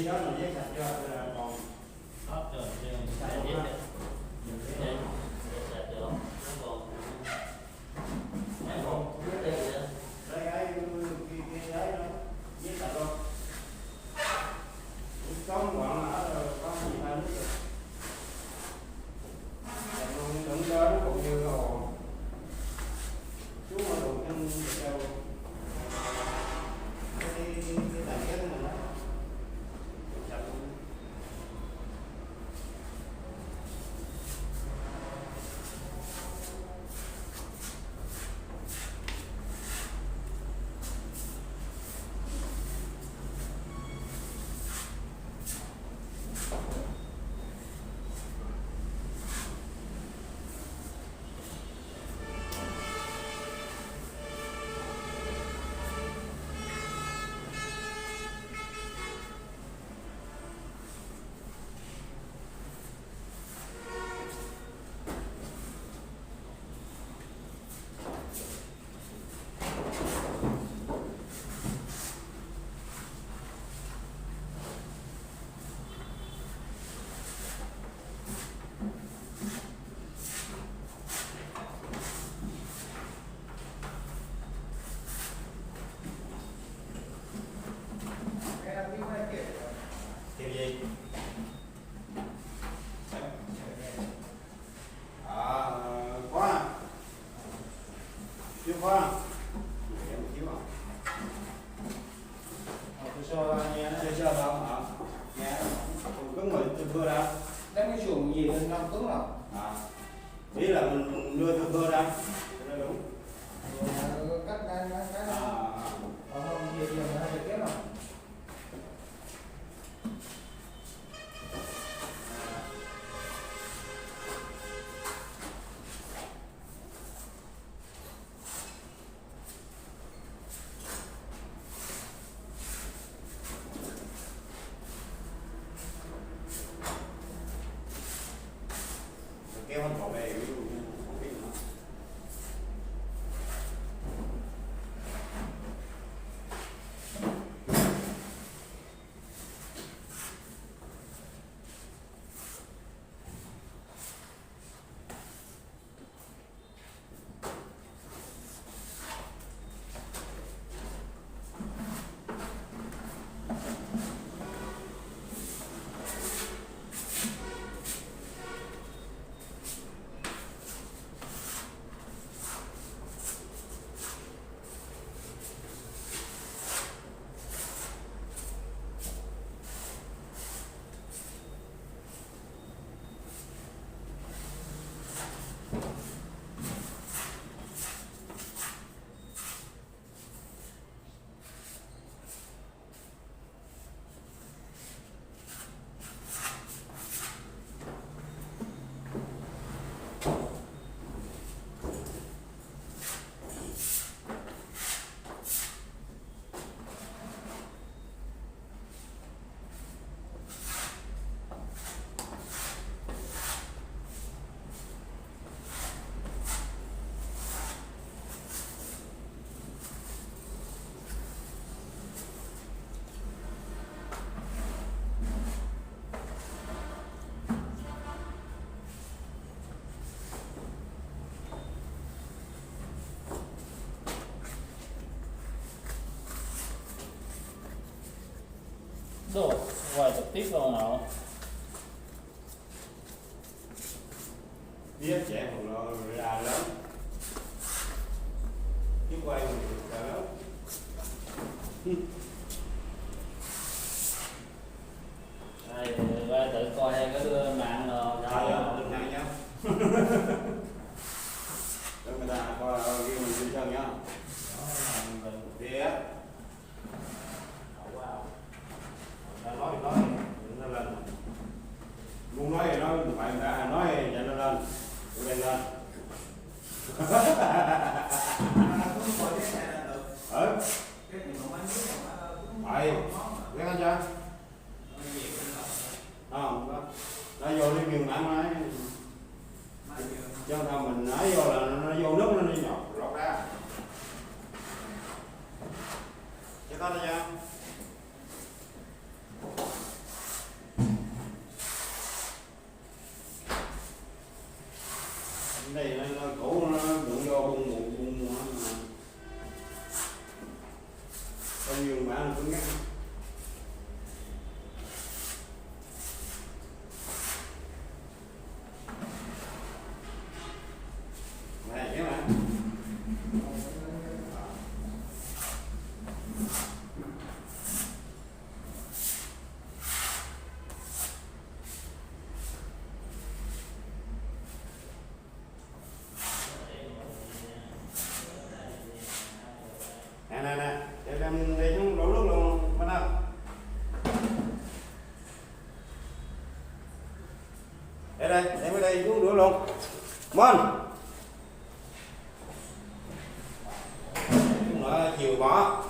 đó là giấy sạch chưa là còn hết rồi nhưng sạch giấy không? giấy sạch được không? Nó còn cái gì đó. Lấy cái giấy đó giấy sạch không? Có quặng ở có gì ta nước được. Đừng cho nó cũng như hồ chú mà đụng chân treo cái tàn kết này đó sạch. Kiểu gì? Khóa chưa khóa em chiếu à tôi cho nghe nó chơi không hả nghe cứng người tôi đưa ra đánh cái xuồng gì lên năm cứng rồi ý là mình đưa ra cho nó đúng cách không gì giờ nó hay kéo rồi kéo hết bộ này ví dụ như không biết nữa. Đồ quay trực tiếp luôn nào. Biết trẻ một nó ra lớn chứ quay mình ra lớn Đây qua tự coi hay có đưa mạng rồi rồi lên này nhá để người ta coi ghi mình trên chân nhá biết nói nó lên muốn nói thì nói phải đã nói cho nó lên tụi lên lên phải biết không chưa không nó vô đi miền Nam ấy chứ không mình nói vô là nó vô nước nó đi nhọt lọt ra chứ có đâu chưa nó cũ nó đụng vô bung bao nhiêu bạn cũng ngắt này chứ mà nè để đem đi xuống đổ nước luôn bắt đầu đây em ở đây xuống đổ luôn mon chiều bỏ